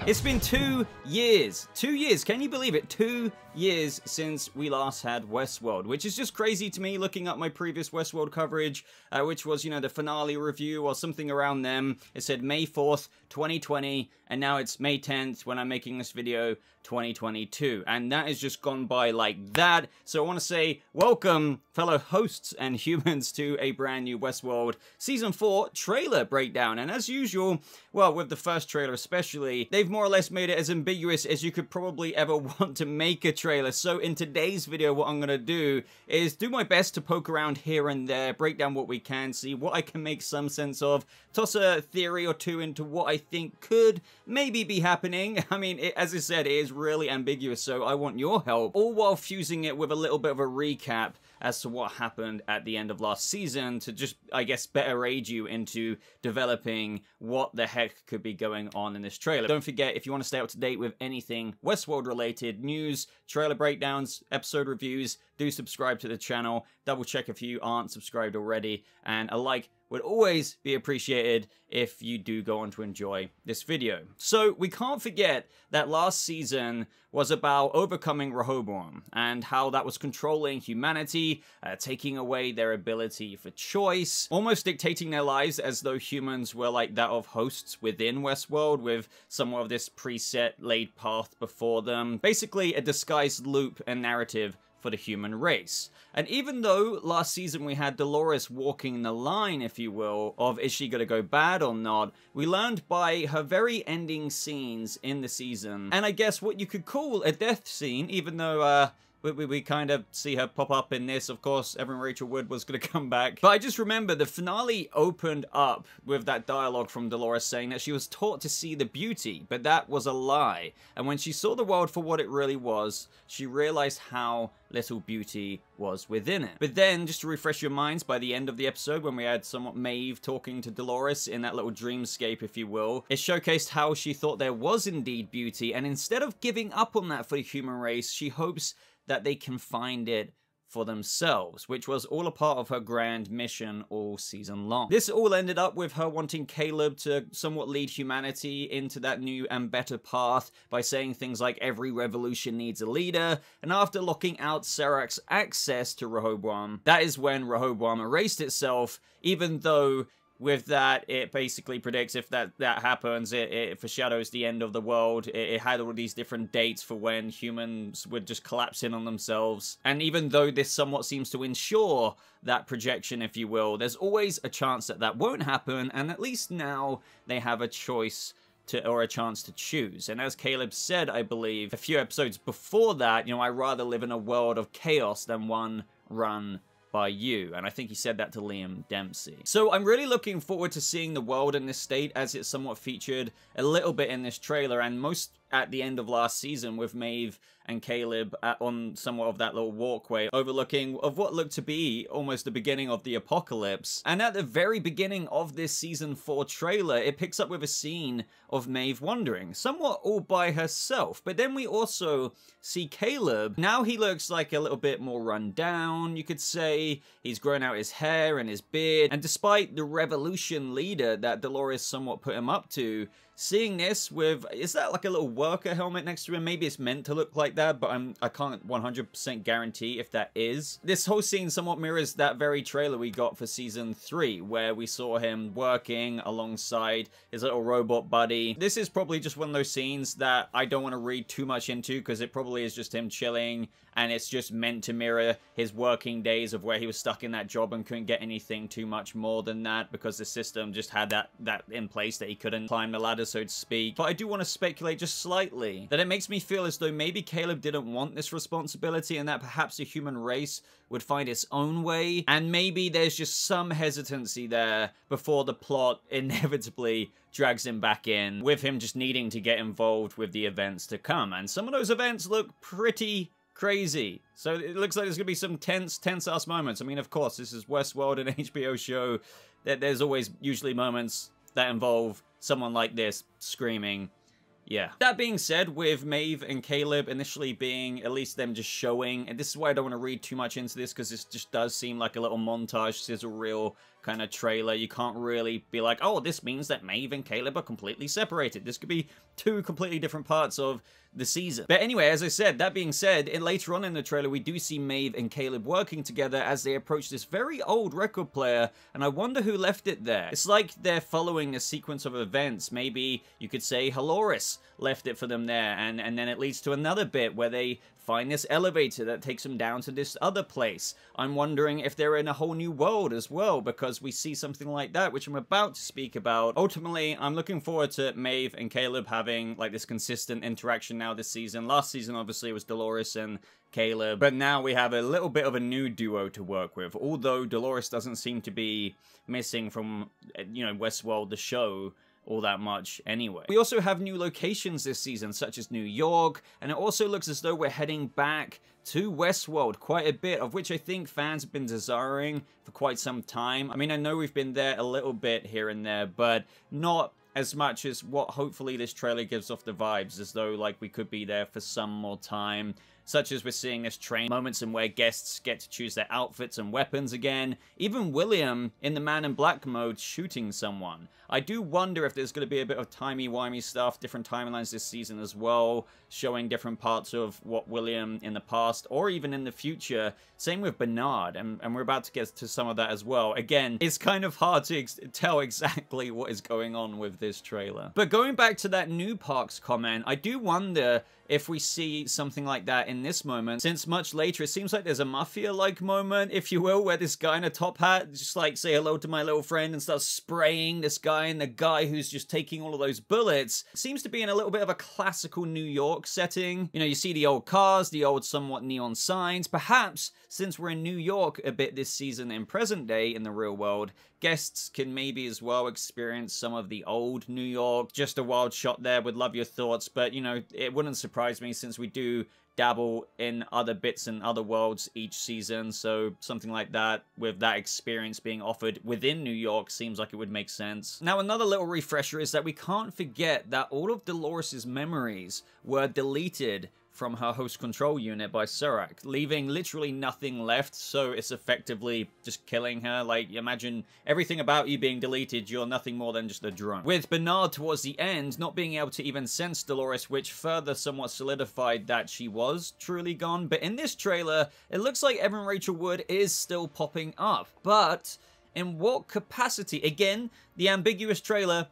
It's been 2 years. 2 years, can you believe it? 2 years since we last had Westworld, which is just crazy to me looking up my previous Westworld coverage, which was, you know, the finale review or something around them. It said May 4th, 2020, and now it's May 10th when I'm making this video, 2022. And that has just gone by like that. So I want to say welcome, fellow hosts and humans, to a brand new Westworld Season 4 trailer breakdown. And as usual, well, with the first trailer especially, they've more or less made it as ambiguous as you could probably ever want to make a trailer. So in today's video, what I'm going to do is do my best to poke around here and there, break down what we can, see what I can make some sense of, toss a theory or two into what I think could maybe be happening. I mean, as I said, it is really ambiguous, so I want your help, all while fusing it with a little bit of a recap as to what happened at the end of last season to just, I guess, better aid you into developing what the heck could be going on in this trailer. Don't forget, if you want to stay up to date with anything Westworld related, news, trailer breakdowns, episode reviews, do subscribe to the channel. Double check if you aren't subscribed already, and a like would always be appreciated if you do go on to enjoy this video. So we can't forget that last season was about overcoming Rehoboam and how that was controlling humanity, taking away their ability for choice, almost dictating their lives as though humans were like that of hosts within Westworld with somewhat of this preset laid path before them. Basically a disguised loop and narrative for the human race. And even though last season we had Dolores walking the line, if you will, of is she going to go bad or not, we learned by her very ending scenes in the season, and I guess what you could call a death scene, even though we kind of see her pop up in this. Of course, Evan Rachel Wood was going to come back. But I just remember the finale opened up with that dialogue from Dolores saying that she was taught to see the beauty, but that was a lie. And when she saw the world for what it really was, she realized how little beauty was within it. But then, just to refresh your minds, by the end of the episode, when we had somewhat Maeve talking to Dolores in that little dreamscape, if you will, it showcased how she thought there was indeed beauty, and instead of giving up on that for the human race, she hopes that they can find it for themselves, which was all a part of her grand mission all season long. This all ended up with her wanting Caleb to somewhat lead humanity into that new and better path by saying things like every revolution needs a leader, and after locking out Serak's access to Rehoboam, that is when Rehoboam erased itself, even though with that, it basically predicts if that happens, it foreshadows the end of the world. It had all these different dates for when humans would just collapse in on themselves. And even though this somewhat seems to ensure that projection, if you will, there's always a chance that that won't happen, and at least now they have a choice or a chance to choose. And as Caleb said, I believe, a few episodes before that, you know, I'd rather live in a world of chaos than one run by you. And I think he said that to Liam Dempsey. So I'm really looking forward to seeing the world in this state, as it's somewhat featured a little bit in this trailer, and most at the end of last season with Maeve and Caleb on somewhat of that little walkway overlooking of what looked to be almost the beginning of the apocalypse. And at the very beginning of this season 4 trailer, it picks up with a scene of Maeve wandering, somewhat all by herself. But then we also see Caleb. Now he looks like a little bit more run down, you could say. He's grown out his hair and his beard, and despite the revolution leader that Dolores somewhat put him up to, seeing this with, is that like a little worker helmet next to him? Maybe it's meant to look like that, but I can't 100% guarantee if that is. This whole scene somewhat mirrors that very trailer we got for season 3, where we saw him working alongside his little robot buddy. This is probably just one of those scenes that I don't want to read too much into, because it probably is just him chilling, and it's just meant to mirror his working days of where he was stuck in that job and couldn't get anything too much more than that, because the system just had that in place that he couldn't climb the ladder, so to speak. But I do want to speculate just slightly that it makes me feel as though maybe Caleb didn't want this responsibility, and that perhaps the human race would find its own way, and maybe there's just some hesitancy there before the plot inevitably drags him back in, with him just needing to get involved with the events to come. And some of those events look pretty crazy. So it looks like there's going to be some tense-ass moments. I mean, of course, this is Westworld, an HBO show. There's always usually moments that involve someone like this screaming. Yeah. That being said, with Maeve and Caleb initially being, at least them just showing, and this is why I don't want to read too much into this, because this just does seem like a little montage sizzle reel kind of trailer. You can't really be like, oh, this means that Maeve and Caleb are completely separated. This could be two completely different parts of the season. But anyway, as I said, that being said, later on in the trailer, we do see Maeve and Caleb working together as they approach this very old record player, and I wonder who left it there. It's like they're following a sequence of events. Maybe you could say Halloris left it for them there, and then it leads to another bit where they find this elevator that takes them down to this other place. I'm wondering if they're in a whole new world as well, because we see something like that, which I'm about to speak about. Ultimately, I'm looking forward to Maeve and Caleb having like this consistent interaction now this season. Last season, obviously, it was Dolores and Caleb, but now we have a little bit of a new duo to work with, although Dolores doesn't seem to be missing from, you know, Westworld, the show, all that much anyway. We also have new locations this season, such as New York, and it also looks as though we're heading back to Westworld quite a bit, of which I think fans have been desiring for quite some time. I mean, I know we've been there a little bit here and there, but not as much as what hopefully this trailer gives off the vibes, as though like we could be there for some more time. Such as we're seeing this train moments in where guests get to choose their outfits and weapons again. Even William in the Man in Black mode shooting someone. I do wonder if there's going to be a bit of timey-wimey stuff, different timelines this season as well, showing different parts of what William in the past or even in the future. Same with Bernard, and we're about to get to some of that as well. Again, it's kind of hard to tell exactly what is going on with this trailer. But going back to that new parks comment, I do wonder if we see something like that in this moment, since much later it seems like there's a mafia-like moment, if you will, where this guy in a top hat just like say hello to my little friend and starts spraying this guy, and the guy who's just taking all of those bullets seems to be in a little bit of a classical New York setting. You know, you see the old cars, the old somewhat neon signs. Perhaps since we're in New York a bit this season in present day in the real world, guests can maybe as well experience some of the old New York. Just a wild shot there, would love your thoughts, but you know, it wouldn't surprise me since we do dabble in other bits and other worlds each season, so something like that with that experience being offered within New York seems like it would make sense. Now, another little refresher is that we can't forget that all of Dolores's memories were deleted from her host control unit by Serac, leaving literally nothing left, so it's effectively just killing her. Like, imagine everything about you being deleted, you're nothing more than just a drone. With Bernard towards the end not being able to even sense Dolores, which further somewhat solidified that she was truly gone, but in this trailer, it looks like Evan Rachel Wood is still popping up. But in what capacity? Again, the ambiguous trailer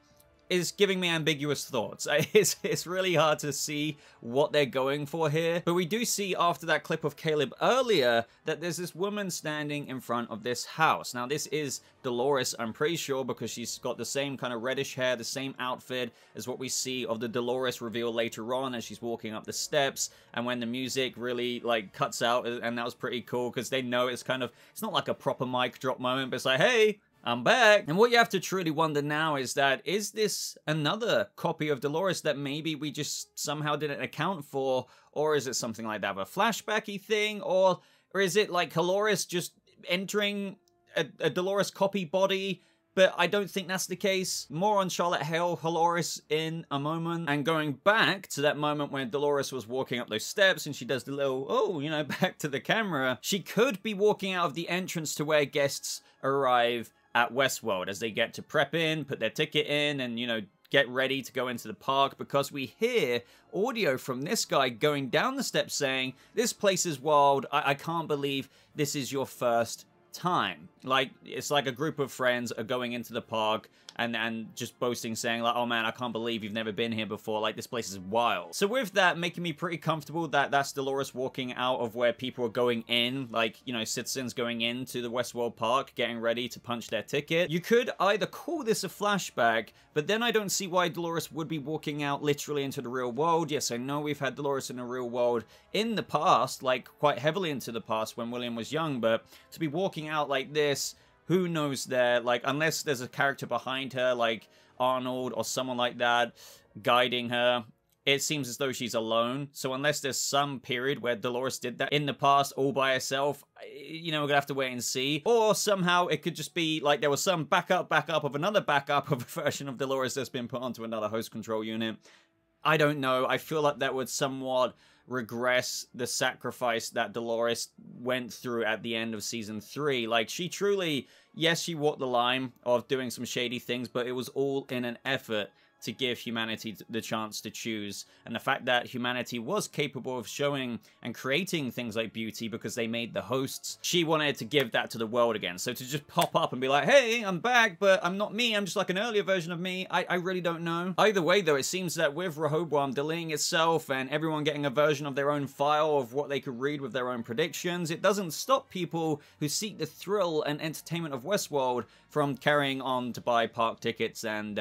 is giving me ambiguous thoughts. It's really hard to see what they're going for here. But we do see after that clip of Caleb earlier that there's this woman standing in front of this house. Now, this is Dolores, I'm pretty sure, because she's got the same kind of reddish hair, the same outfit as what we see of the Dolores reveal later on as she's walking up the steps, and when the music really like cuts out, and that was pretty cool because they know it's kind of, it's not like a proper mic drop moment, but it's like, hey, I'm back. And what you have to truly wonder now is that, is this another copy of Dolores that maybe we just somehow didn't account for? Or is it something like that of a flashbacky thing? Or is it like Dolores just entering a Dolores copy body? But I don't think that's the case. More on Charlotte Hale Dolores in a moment. And going back to that moment when Dolores was walking up those steps and she does the little, oh, you know, back to the camera. She could be walking out of the entrance to where guests arrive at Westworld as they get to prep in, put their ticket in, and, you know, get ready to go into the park, because we hear audio from this guy going down the steps saying, this place is wild, I can't believe this is your first time. Like, it's like a group of friends are going into the park and just boasting, saying like, oh man, I can't believe you've never been here before, like this place is wild. So with that making me pretty comfortable that that's Dolores walking out of where people are going in, like, you know, citizens going into the Westworld Park, getting ready to punch their ticket. You could either call this a flashback, but then I don't see why Dolores would be walking out literally into the real world. Yes, I know we've had Dolores in the real world in the past, like quite heavily into the past when William was young, but to be walking out like this, who knows there, like, unless there's a character behind her, like Arnold or someone like that, guiding her, it seems as though she's alone. So unless there's some period where Dolores did that in the past all by herself, you know, we're gonna have to wait and see. Or somehow it could just be like there was some backup of another backup of a version of Dolores that's been put onto another host control unit. I don't know. I feel like that would somewhat regress the sacrifice that Dolores went through at the end of season 3. Like, she truly, yes, she walked the line of doing some shady things, but it was all in an effort to give humanity the chance to choose. And the fact that humanity was capable of showing and creating things like beauty because they made the hosts, she wanted to give that to the world again. So to just pop up and be like, hey, I'm back, but I'm not me, I'm just like an earlier version of me, I really don't know. Either way, though, it seems that with Rehoboam deleting itself and everyone getting a version of their own file of what they could read with their own predictions, it doesn't stop people who seek the thrill and entertainment of Westworld from carrying on to buy park tickets and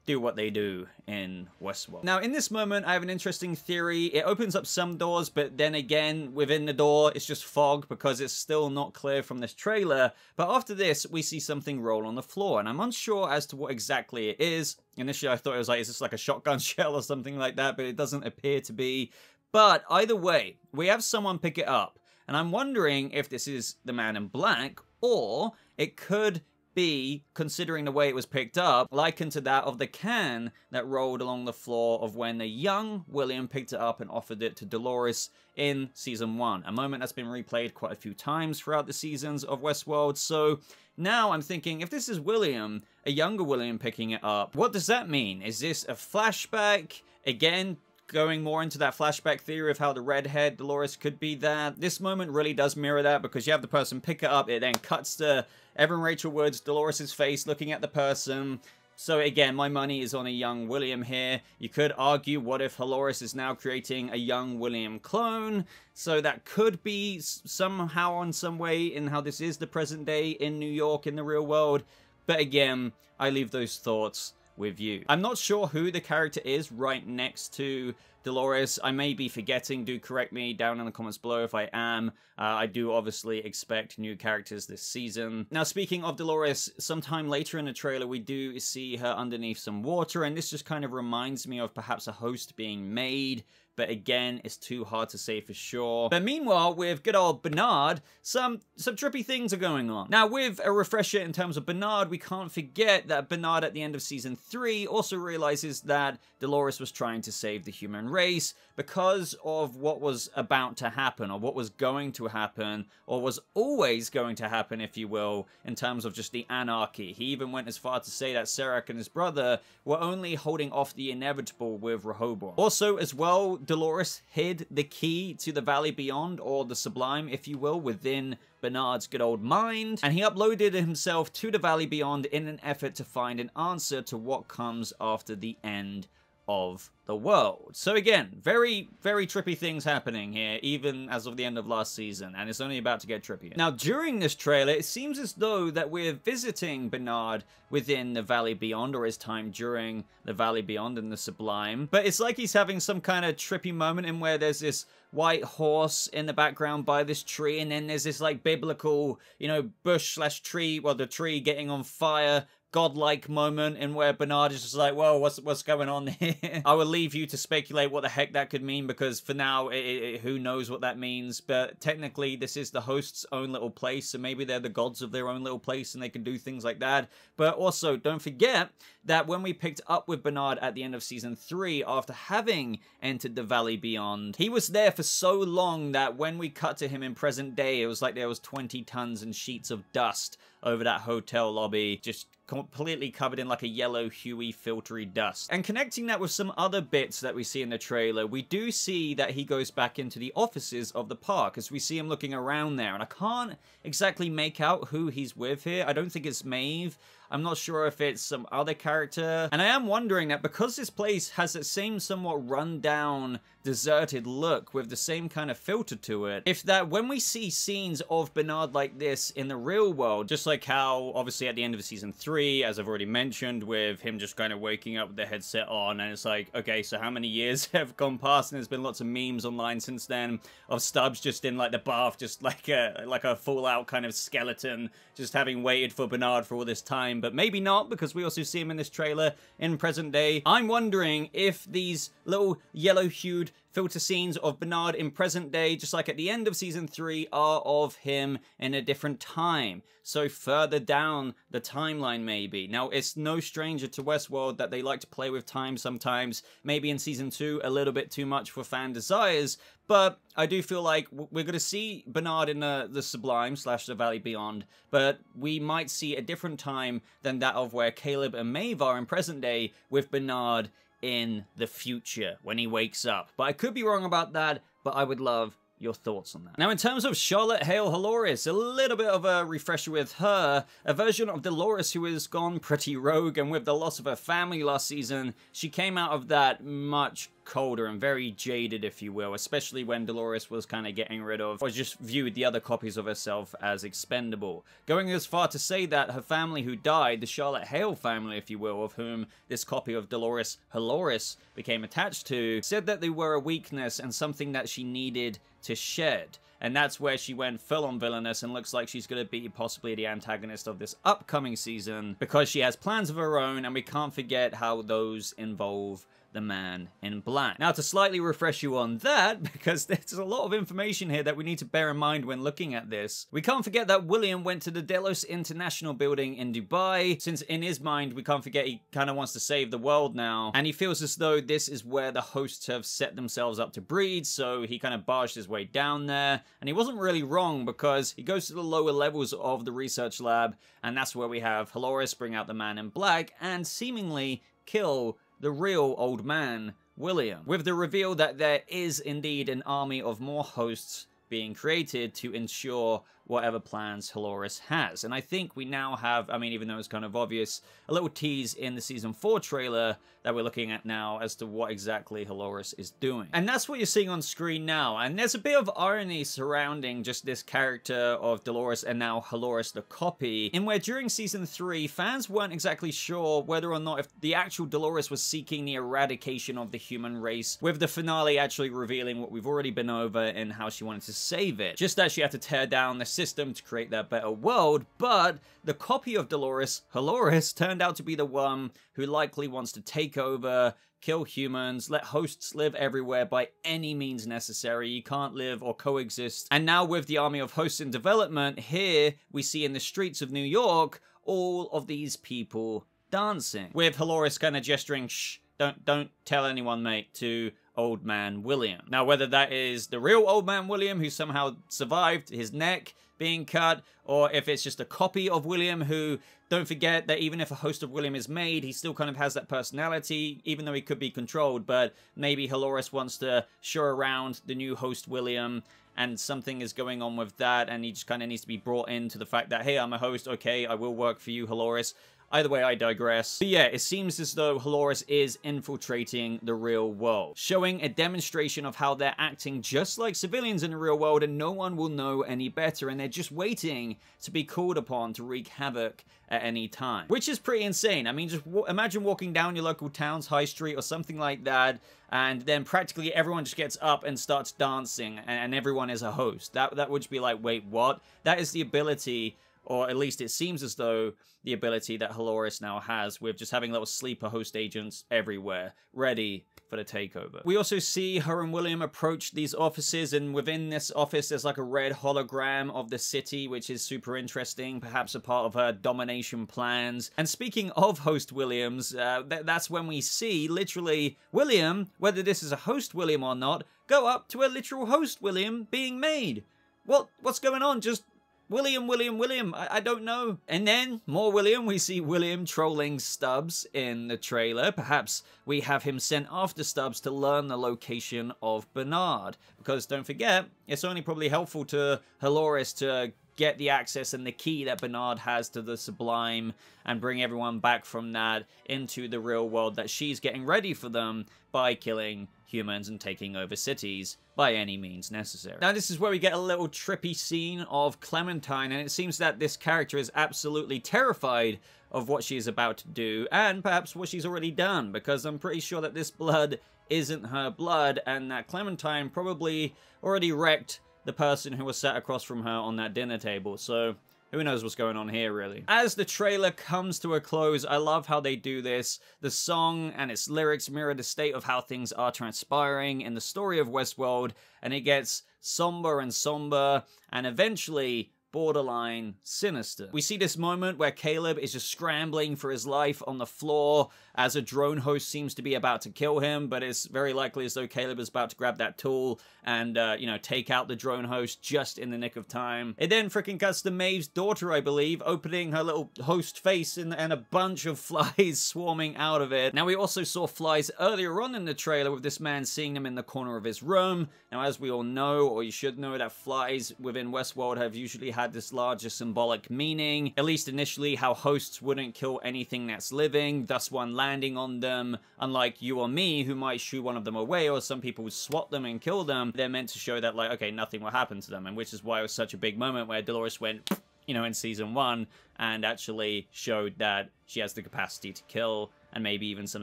do what they do in Westworld. Now, in this moment, I have an interesting theory. It opens up some doors, but then again, within the door, it's just fog because it's still not clear from this trailer. But after this, we see something roll on the floor, and I'm unsure as to what exactly it is. Initially, I thought it was like, is this like a shotgun shell or something like that? But it doesn't appear to be. But either way, we have someone pick it up, and I'm wondering if this is the Man in Black, or it could be, considering the way it was picked up, likened to that of the can that rolled along the floor of when the young William picked it up and offered it to Dolores in season 1. A moment that's been replayed quite a few times throughout the seasons of Westworld. So now I'm thinking, if this is William, a younger William picking it up, what does that mean? Is this a flashback? Again, going more into that flashback theory of how the redhead Dolores could be that. This moment really does mirror that because you have the person pick it up, it then cuts to Evan Rachel Wood's Dolores' face looking at the person. So again, my money is on a young William here. You could argue, what if Dolores is now creating a young William clone? So that could be somehow in some way in how this is the present day in New York in the real world. But again, I leave those thoughts with you. I'm not sure who the character is right next to Dolores. I may be forgetting. Do correct me down in the comments below if I am. I do obviously expect new characters this season. Now, speaking of Dolores, sometime later in the trailer, we do see her underneath some water, and this just kind of reminds me of perhaps a host being made. But again, it's too hard to say for sure. But meanwhile, with good old Bernard, some trippy things are going on. Now, with a refresher in terms of Bernard, we can't forget that Bernard at the end of season 3 also realizes that Dolores was trying to save the human race because of what was about to happen, or what was going to happen, or was always going to happen, if you will, in terms of just the anarchy. He even went as far to say that Serac and his brother were only holding off the inevitable with Rehoboam. Also, as well, Dolores hid the key to the Valley Beyond, or the Sublime, if you will, within Bernard's good old mind, and he uploaded himself to the Valley Beyond in an effort to find an answer to what comes after the end of the world. So again, very, very trippy things happening here, even as of the end of last season, and it's only about to get trippier. Now, during this trailer, it seems as though that we're visiting Bernard within the Valley Beyond, or his time during the Valley Beyond and the Sublime, but it's like he's having some kind of trippy moment in where there's this white horse in the background by this tree, and then there's this like biblical, you know, bush slash tree, well, the tree getting on fire, godlike moment in where Bernard is just like, whoa, what's going on here? I will leave you to speculate what the heck that could mean, because for now, who knows what that means. But technically, this is the host's own little place, so maybe they're the gods of their own little place and they can do things like that. But also, don't forget that when we picked up with Bernard at the end of season 3, after having entered the Valley Beyond, he was there for so long that when we cut to him in present day, it was like there was 20 tons and sheets of dust over that hotel lobby, just completely covered in like a yellow, huey, filtery dust. And connecting that with some other bits that we see in the trailer, we do see that he goes back into the offices of the park, as we see him looking around there, and I can't exactly make out who he's with here. I don't think it's Maeve. I'm not sure if it's some other character. And I am wondering that because this place has that same somewhat run-down, deserted look with the same kind of filter to it, if that when we see scenes of Bernard like this in the real world, just like how, obviously at the end of season 3, as I've already mentioned, with him just kind of waking up with the headset on, and it's like, okay, so how many years have gone past? And there's been lots of memes online since then of Stubbs just in like the bath, just like a Fallout kind of skeleton, just having waited for Bernard for all this time. him, but maybe not, because we also see him in this trailer in present day. I'm wondering if these little yellow-hued filter scenes of Bernard in present day, just like at the end of season 3, are of him in a different time. So further down the timeline, maybe. Now, it's no stranger to Westworld that they like to play with time sometimes. Maybe in season 2, a little bit too much for fan desires. But I do feel like we're going to see Bernard in the Sublime / the Valley Beyond. But we might see a different time than that of where Caleb and Maeve are in present day, with Bernard in the future when he wakes up. But I could be wrong about that, but I would love your thoughts on that. Now, in terms of Charlotte Hale Halloris, a little bit of a refresher with her, a version of Dolores who has gone pretty rogue, and with the loss of her family last season, she came out of that much colder and very jaded, if you will, especially when Dolores was kind of getting rid of, or just viewed the other copies of herself as expendable. Going as far to say that her family who died, the Charlotte Hale family, if you will, of whom this copy of Dolores Halloris became attached to, said that they were a weakness and something that she needed to shed. And that's where she went full-on villainous and looks like she's going to be possibly the antagonist of this upcoming season, because she has plans of her own, and we can't forget how those involve the Man in Black. Now, to slightly refresh you on that, because there's a lot of information here that we need to bear in mind when looking at this, we can't forget that William went to the Delos International building in Dubai, since in his mind, we can't forget he kind of wants to save the world now, and he feels as though this is where the hosts have set themselves up to breed, so he kind of barged his way down there, and he wasn't really wrong, because he goes to the lower levels of the research lab, and that's where we have Halloris bring out the Man in Black, and seemingly kill the real old man, William, with the reveal that there is indeed an army of more hosts being created to ensure whatever plans Halloris has. And I think we now have, I mean, even though it's kind of obvious, a little tease in the Season 4 trailer that we're looking at now as to what exactly Halloris is doing. And that's what you're seeing on screen now. And there's a bit of irony surrounding just this character of Dolores and now Halloris the copy, in where during Season 3, fans weren't exactly sure whether or not if the actual Dolores was seeking the eradication of the human race, with the finale actually revealing what we've already been over in how she wanted to save it. Just that she had to tear down the system to create that better world, but the copy of Dolores, Halloris, turned out to be the one who likely wants to take over, kill humans, let hosts live everywhere by any means necessary. You can't live or coexist. And now with the army of hosts in development, here we see in the streets of New York all of these people dancing, with Halloris kind of gesturing, shh, don't tell anyone, mate, to Old Man William. Now, whether that is the real Old Man William who somehow survived his neck being cut, or if it's just a copy of William who, don't forget that even if a host of William is made, he still kind of has that personality, even though he could be controlled, but maybe Halloris wants to show around the new host William, and something is going on with that, and he just kind of needs to be brought into the fact that, hey, I'm a host, okay, I will work for you, Halloris. Either way, I digress. But yeah, it seems as though Halloris is infiltrating the real world, showing a demonstration of how they're acting just like civilians in the real world, and no one will know any better, and they're just waiting to be called upon to wreak havoc at any time. Which is pretty insane. I mean, just imagine walking down your local town's high street or something like that, and then practically everyone just gets up and starts dancing, and everyone is a host. That would just be like, wait, what? That is the ability, or at least it seems as though the ability that Halloris now has, with just having little sleeper host agents everywhere, ready for the takeover. We also see her and William approach these offices, and within this office there's like a red hologram of the city, which is super interesting, perhaps a part of her domination plans. And speaking of host Williams, that's when we see, literally, William, whether this is a host William or not, go up to a literal host William being made. What's going on? Just William, I don't know. And then, more William, we see William trolling Stubbs in the trailer. Perhaps we have him sent after Stubbs to learn the location of Bernard. Because don't forget, it's only probably helpful to Halloris to get the access and the key that Bernard has to the Sublime and bring everyone back from that into the real world that she's getting ready for them by killing humans and taking over cities by any means necessary. Now, this is where we get a little trippy scene of Clementine, and it seems that this character is absolutely terrified of what she is about to do, and perhaps what she's already done, because I'm pretty sure that this blood isn't her blood, and that Clementine probably already wrecked the person who was sat across from her on that dinner table. So who knows what's going on here, really. As the trailer comes to a close, I love how they do this. The song and its lyrics mirror the state of how things are transpiring in the story of Westworld, and it gets somber and somber, and eventually borderline sinister. We see this moment where Caleb is just scrambling for his life on the floor as a drone host seems to be about to kill him, but it's very likely as though Caleb is about to grab that tool and, you know, take out the drone host just in the nick of time. It then freaking cuts to Maeve's daughter, I believe, opening her little host face and a bunch of flies swarming out of it. Now, we also saw flies earlier on in the trailer with this man seeing them in the corner of his room. Now, as we all know, or you should know, that flies within Westworld have usually had this larger symbolic meaning, at least initially, how hosts wouldn't kill anything that's living, thus one landing on them, unlike you or me, who might shoo one of them away, or some people would swat them and kill them. They're meant to show that, like, okay, nothing will happen to them, and which is why it was such a big moment where Dolores went, you know, in season 1, and actually showed that she has the capacity to kill, and maybe even some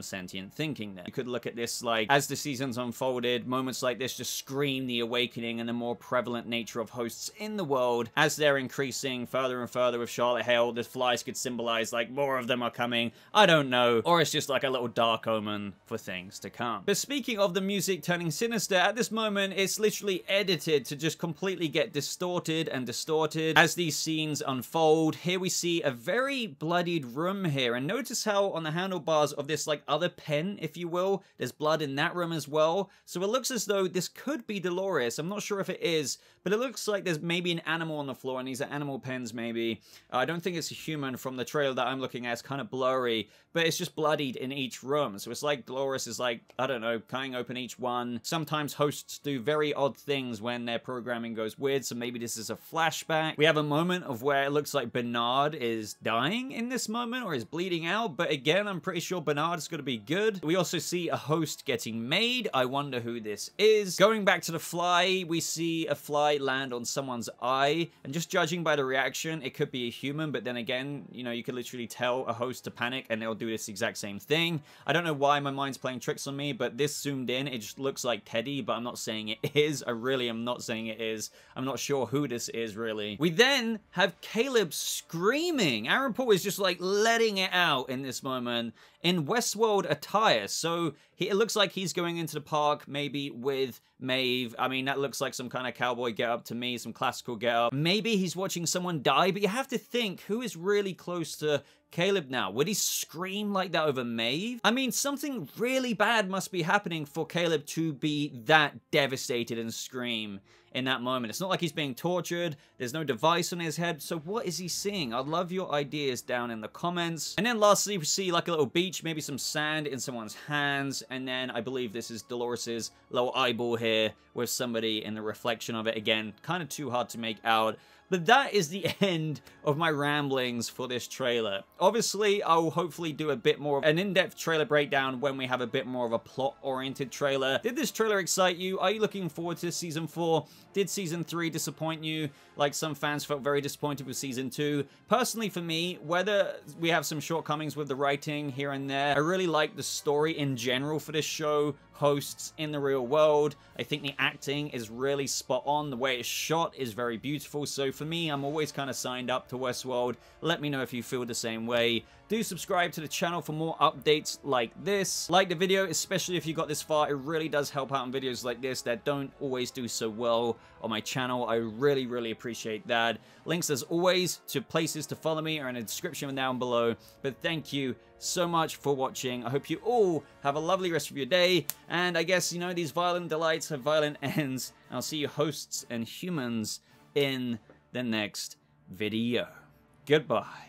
sentient thinking there. You could look at this like, as the seasons unfolded, moments like this just scream the awakening and the more prevalent nature of hosts in the world. As they're increasing further and further with Charlotte Hale, the flies could symbolize like more of them are coming, I don't know, or it's just like a little dark omen for things to come. But speaking of the music turning sinister, at this moment it's literally edited to just completely get distorted and distorted as these scenes unfold. Here we see a very bloodied room here, and notice how on the handlebar of this like other pen, if you will, there's blood in that room as well. So it looks as though this could be Dolores. I'm not sure if it is, but it looks like there's maybe an animal on the floor, and these are animal pens maybe. I don't think it's a human from the trailer that I'm looking at. It's kind of blurry, but it's just bloodied in each room. So it's like Dolores is like, I don't know, cutting open each one. Sometimes hosts do very odd things when their programming goes weird, so maybe this is a flashback. We have a moment of where it looks like Bernard is dying in this moment, or is bleeding out, but again, I'm pretty sure Bernard's going to be good. We also see a host getting made. I wonder who this is. Going back to the fly, we see a fly land on someone's eye, and just judging by the reaction, it could be a human, but then again, you know, you could literally tell a host to panic and they'll do this exact same thing. I don't know why my mind's playing tricks on me, but this zoomed in, it just looks like Teddy, but I'm not saying it is. I really am not saying it is. I'm not sure who this is, really. We then have Caleb screaming. Aaron Paul is just like letting it out in this moment in Westworld attire. So it looks like he's going into the park maybe with Maeve. I mean, that looks like some kind of cowboy get-up to me, some classical get-up. Maybe he's watching someone die, but you have to think, who is really close to Caleb now? Would he scream like that over Maeve? I mean, something really bad must be happening for Caleb to be that devastated and scream in that moment. It's not like he's being tortured. There's no device on his head. So what is he seeing? I'd love your ideas down in the comments. And then lastly, we see like a little beach, maybe some sand in someone's hands. And then I believe this is Dolores's little eyeball here with somebody in the reflection of it. Again, kind of too hard to make out. But that is the end of my ramblings for this trailer. Obviously, I will hopefully do a bit more of an in-depth trailer breakdown when we have a bit more of a plot-oriented trailer. Did this trailer excite you? Are you looking forward to Season 4? Did Season 3 disappoint you? Like some fans felt very disappointed with Season 2. Personally, for me, whether we have some shortcomings with the writing here and there, I really like the story in general for this show. Hosts in the real world. I think the acting is really spot on. The way it's shot is very beautiful. So for me, I'm always kind of signed up to Westworld. Let me know if you feel the same way. Do subscribe to the channel for more updates like this. Like the video, especially if you got this far. It really does help out in videos like this that don't always do so well on my channel. I really, really appreciate that. Links, as always, to places to follow me are in the description down below. But thank you so much for watching. I hope you all have a lovely rest of your day. And I guess, you know, these violent delights have violent ends. I'll see you hosts and humans in the next video. Goodbye.